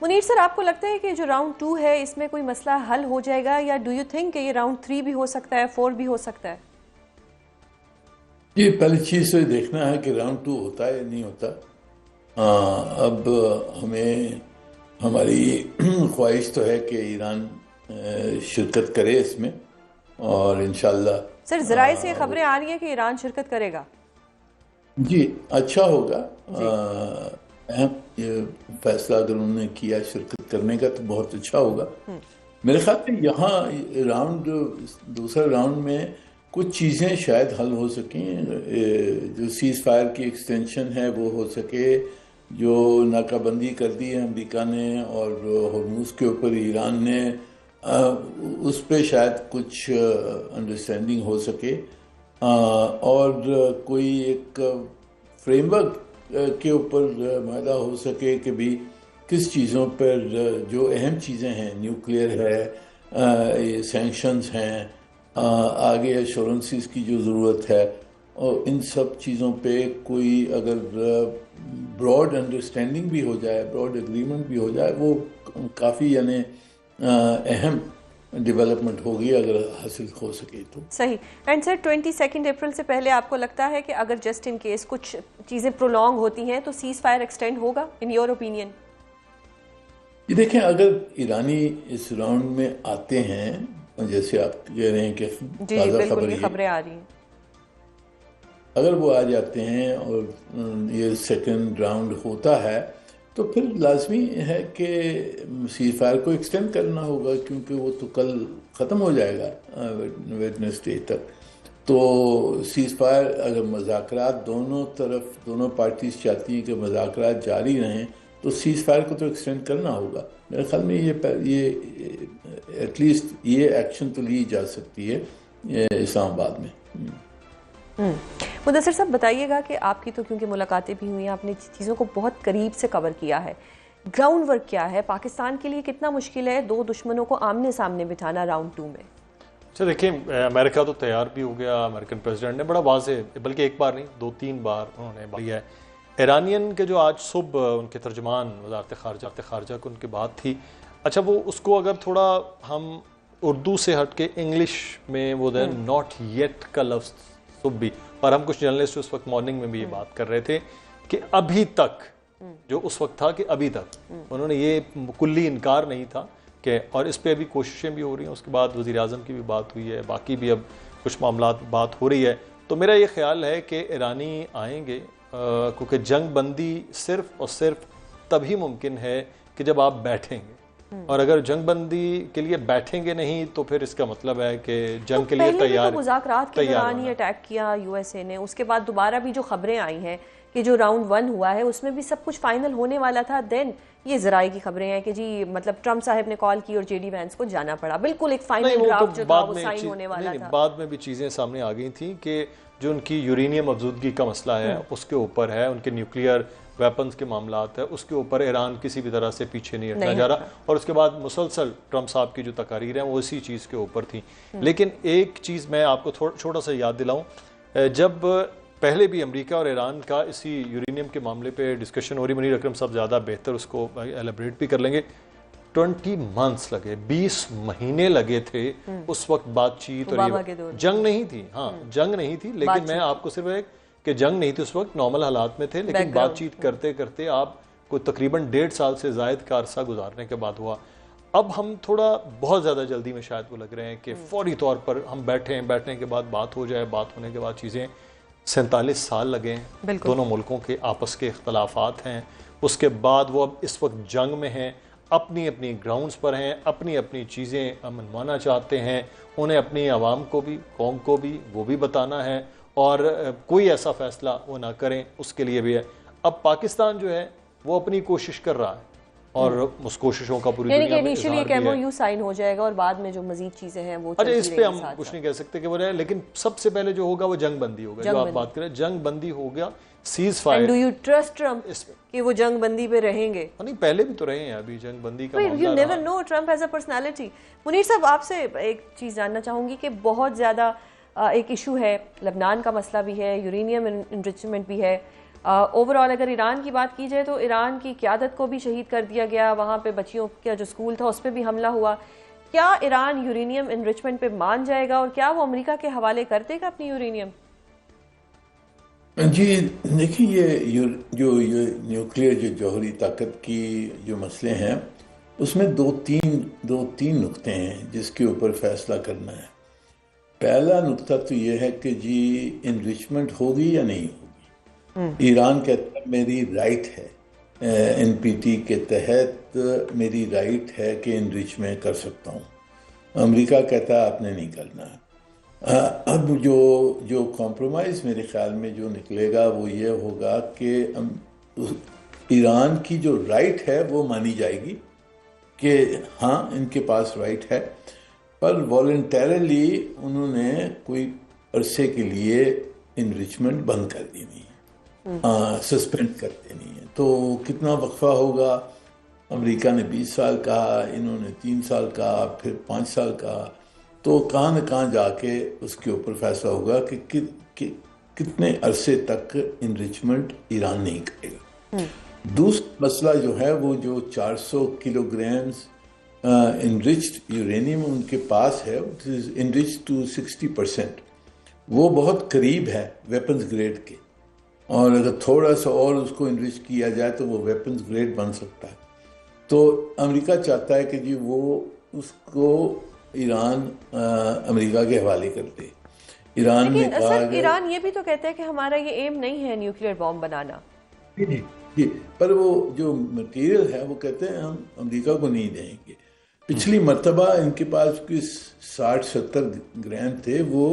Munir sir, आपको लगता है कि जो राउंड 2 है इसमें कोई मसला हल हो जाएगा, या डू यू थिंक कि ये राउंड 3 भी हो सकता है, 4 भी हो सकता है? ये पहली चीज तो ये देखना है कि राउंड 2 होता है या नहीं होता। अब हमें हमारी ख्वाहिश तो है कि ईरान शिरकत करे इसमें, और इंशाल्लाह सर, जराए से खबरें आ रही हैं कि ईरान शिरकत करेगा। जी अच्छा होगा। जी। अहम ये फैसला अगर उन्होंने किया शिरकत करने का तो बहुत अच्छा होगा। मेरे ख्याल में यहाँ राउंड दूसरा राउंड में कुछ चीज़ें शायद हल हो सकें। जो सीज़ फायर की एक्सटेंशन है वो हो सके, जो नाकाबंदी कर दी है अमेरिका ने और हॉर्मूज़ के ऊपर ईरान ने, उस पे शायद कुछ अंडरस्टैंडिंग हो सके। और कोई एक फ्रेमवर्क के ऊपर मायदा हो सके कि भी किस चीज़ों पर जो अहम चीज़ें हैं, न्यूक्लियर है, ये सैंक्शंस हैं, आगे एश्योरेंसेस की जो ज़रूरत है, और इन सब चीज़ों पे कोई अगर ब्रॉड अंडरस्टैंडिंग भी हो जाए, ब्रॉड एग्रीमेंट भी हो जाए, वो काफ़ी यानी अहम डेवलपमेंट होगी अगर हासिल हो सके तो। सही। एंड सर, 22 अप्रैल से पहले आपको लगता है कि अगर जस्ट इन केस कुछ चीज़ें प्रोलॉन्ग होती हैं तो सीज फायर एक्सटेंड होगा, इन योर ओपिनियन? ये देखें, अगर ईरानी इस राउंड में आते हैं, जैसे आप कह रहे हैं कि जी ताज़ा बिल्कुल, खबर ये ये, खबरें आ रही हैं। अगर वो आ जाते हैं और ये सेकंड राउंड होता है तो फिर लाजमी है कि सीज फायर को एक्सटेंड करना होगा, क्योंकि वो तो कल ख़त्म हो जाएगा वेडनेसडे तक। तो सीज फायर अगर मुज़ाकरात दोनों तरफ, दोनों पार्टीज चाहती हैं कि मुज़ाकरात जारी रहें, तो सीज फायर को तो एक्सटेंड करना होगा। मेरे ख्याल में ये एटलीस्ट ये एक्शन तो ली जा सकती है इस्लामाबाद में। मुदस्सिर साहब, बताइएगा कि आपकी तो क्योंकि मुलाकातें भी हुई हैं, आपने चीज़ों को बहुत करीब से कवर किया है, ग्राउंड वर्क क्या है पाकिस्तान के लिए? कितना मुश्किल है दो दुश्मनों को आमने सामने बिठाना राउंड 2 में? अच्छा देखिए, अमेरिका तो तैयार भी हो गया। अमेरिकन प्रेसिडेंट ने बड़ा वाज़ेह, बल्कि एक बार नहीं 2-3 बार उन्होंने दिया है। ईरानियन के जो आज सुबह उनके तर्जमान वज़ारत ख़ारजा को उनकी बात थी, अच्छा वो उसको अगर थोड़ा हम उर्दू से हट के इंग्लिश में वो नॉट येट का लफ्ज़ सुबह भी, और हम कुछ जर्नलिस्ट उस वक्त मॉर्निंग में भी ये बात कर रहे थे कि अभी तक जो उस वक्त था कि अभी तक उन्होंने ये कुल्ली इनकार नहीं था कि, और इस पे अभी कोशिशें भी हो रही हैं। उसके बाद वज़ीर आज़म की भी बात हुई है, बाकी भी अब कुछ मामला बात हो रही है। तो मेरा ये ख्याल है कि ईरानी आएंगे, क्योंकि जंग बंदी सिर्फ और सिर्फ तभी मुमकिन है कि जब आप बैठेंगे, और अगर जंग बंदी के लिए बैठेंगे नहीं तो फिर इसका मतलब है कि जंग के लिए तैयार। तो मुज़ाकरात के दौरान ही अटैक किया यूएसए ने, उसके बाद दोबारा भी जो खबरें आई हैं कि जो राउंड 1 हुआ है उसमें भी सब कुछ फाइनल होने वाला था, देन ये ज़राए की खबरें हैं कि जी मतलब ट्रंप साहब ने कॉल की और जेडी वैंस को जाना पड़ा। बिल्कुल एक फाइनल ड्राफ्ट जो था वो साइन होने वाला था। बाद में भी चीज़ें सामने आ गई थी कि जो उनकी यूरेनियम अफजूदगी का मसला है उसके ऊपर है, उनके न्यूक्लियर वेपन्स के मामलात है उसके ऊपर ईरान किसी भी तरह से पीछे नहीं हटना जा रहा। और उसके बाद मुसलसल ट्रंप साहब की जो तकारीर हैं वो इसी चीज़ के ऊपर थी। लेकिन एक चीज़ मैं आपको छोटा सा याद दिलाऊं, जब पहले भी अमेरिका और ईरान का इसी यूरेनियम के मामले पे डिस्कशन हो रही, मुनीर अकरम साहब ज़्यादा बेहतर उसको एलेबरेट भी कर लेंगे, 20 मंथ्स लगे, 20 महीने लगे थे उस वक्त बातचीत, और जंग नहीं थी। हाँ, जंग नहीं थी, लेकिन मैं आपको सिर्फ एक कि जंग नहीं थी उस वक्त, नॉर्मल हालात में थे, लेकिन बातचीत करते करते आप को तकरीबन 1.5 साल से जायद का अरसा गुजारने के बाद हुआ। अब हम थोड़ा बहुत ज़्यादा जल्दी में शायद वो लग रहे हैं कि फौरी तौर पर हम बैठने के बाद बात हो जाए, बात होने के बाद चीज़ें 47 साल लगे हैं, दोनों मुल्कों के आपस के इख्तलाफात हैं, उसके बाद वो अब इस वक्त जंग में हैं, अपनी अपनी ग्राउंड्स पर हैं, अपनी अपनी चीज़ें मनवाना चाहते हैं, उन्हें अपनी आवाम को भी, कौम को भी वो भी बताना है, और कोई ऐसा फैसला वो ना करें उसके लिए भी है। अब पाकिस्तान जो है वो अपनी कोशिश कर रहा है, और उस कोशिशों का पूरी दुनिया में इनिशियली एक एमओयू साइन हो जाएगा और बाद में जो मजीद चीजें हैं वो अरे इस पे हम कुछ नहीं कह सकते कि वो रहे, लेकिन सबसे पहले जो होगा वो जंग बंदी होगा। जो आप बात करें, जंग बंदी हो गया, cease fire. Do you trust Trump कि वो जंग बंदी पे रहेंगे? नहीं, पहले भी तो रहे हैं, अभी जंग बंदी का you never know, Trump has a personality. Munir साहब, आपसे एक चीज जानना चाहूंगी कि बहुत ज्यादा एक इशू है, लबनान का मसला भी है, यूरेनियम इनरिचमेंट भी है, ओवरऑल अगर ईरान की बात की जाए तो ईरान की क़यादत को भी शहीद कर दिया गया, वहाँ पे बच्चियों का जो स्कूल था उस पर भी हमला हुआ। क्या ईरान यूरेनियम इनरिचमेंट पे मान जाएगा और क्या वो अमेरिका के हवाले कर देगा अपनी यूरेनियम? जी देखिए, ये न्यूक्लियर जो जौहरी ताकत की जो मसले हैं उसमें दो तीन नुक्ते हैं जिसके ऊपर फैसला करना है। पहला नुक्ता तो ये है कि जी इनरिचमेंट होगी या नहीं होगी। ईरान कहता है मेरी राइट है, एनपीटी के तहत मेरी राइट है कि इनरिच में कर सकता हूँ। अमेरिका कहता है आपने नहीं करना है। अब जो कॉम्प्रोमाइज़ मेरे ख्याल में जो निकलेगा वो ये होगा कि ईरान की जो राइट है वो मानी जाएगी कि हाँ इनके पास राइट है, पर वॉलंटरली उन्होंने कोई अरसे के लिए इनरिचमेंट बंद कर देनी है, सस्पेंड कर देनी है। तो कितना वक्फा होगा? अमेरिका ने 20 साल कहा, इन्होंने 3 साल कहा, फिर 5 साल कहा। तो कहाँ न कहाँ जाके उसके ऊपर फैसला होगा कि कितने अरसे तक इनरिचमेंट ईरान नहीं करेगा। दूसरा मसला जो है वो जो 400 किलोग्राम्स इनरिच्ड यूरेनियम उनके पास है, इनरिच टू 60%, वो बहुत करीब है वेपन्स ग्रेड के, और अगर थोड़ा सा और उसको इनरिच किया जाए तो वो वेपन्स ग्रेड बन सकता है। तो अमेरिका चाहता है कि जी वो उसको ईरान अमेरिका के हवाले कर दे। ईरान ने कहा ईरान ये भी तो कहता है कि हमारा ये एम नहीं है न्यूक्लियर बॉम्ब बनाना। जी, पर वो जो मटेरियल है वो कहते हैं हम अमेरिका को नहीं देंगे। पिछली मर्तबा इनके पास कोई 60-70 ग्राम थे, वो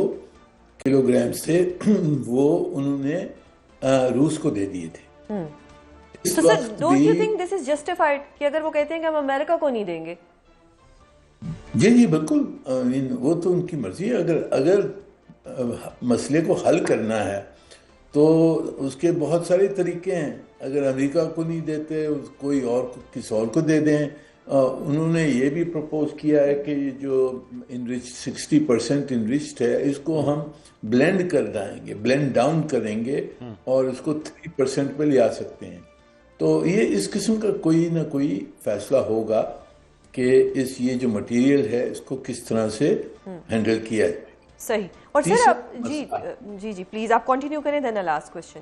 किलोग्राम्स थे, वो उन्होंने रूस को दे दिए थे। तो sir don't you think this is justified कि अगर वो कहते हैं कि हम अमेरिका को नहीं देंगे? जी बिल्कुल, वो तो उनकी मर्जी है। अगर मसले को हल करना है तो उसके बहुत सारे तरीके हैं। अगर अमेरिका को नहीं देते कोई और किसी और को दे दें। उन्होंने ये भी प्रपोज किया है कि जो इनरिच 60% इनरिच्ड है इसको हम ब्लेंड कर देंगे, ब्लेंड डाउन करेंगे और इसको 3% पे ले आ सकते हैं। तो ये इस किस्म का कोई ना कोई फैसला होगा कि ये जो मटेरियल है इसको किस तरह से हैंडल किया जाए। सही। और सर आप जी प्लीज आप कंटिन्यू करें, देन लास्ट क्वेश्चन।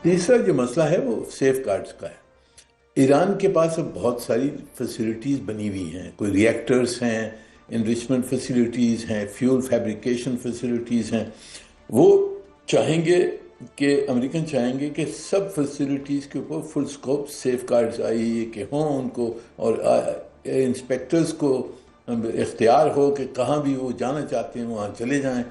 तीसरा जो मसला है वो सेफ गार्ड्स का है। ईरान के पास अब बहुत सारी फैसिलिटीज़ बनी हुई हैं, कोई रिएक्टर्स हैं, इनरिचमेंट फैसिलिटीज़ हैं, फ्यूल फैब्रिकेशन फैसिलिटीज़ हैं। वो चाहेंगे कि अमेरिकन चाहेंगे कि सब फैसिलिटीज़ के ऊपर फुल स्कोप सेफ गार्ड्स आई कि हों उनको, और इंस्पेक्टर्स को इख्तियार हो कि कहाँ भी वो जाना चाहते हैं वहाँ चले जाएं।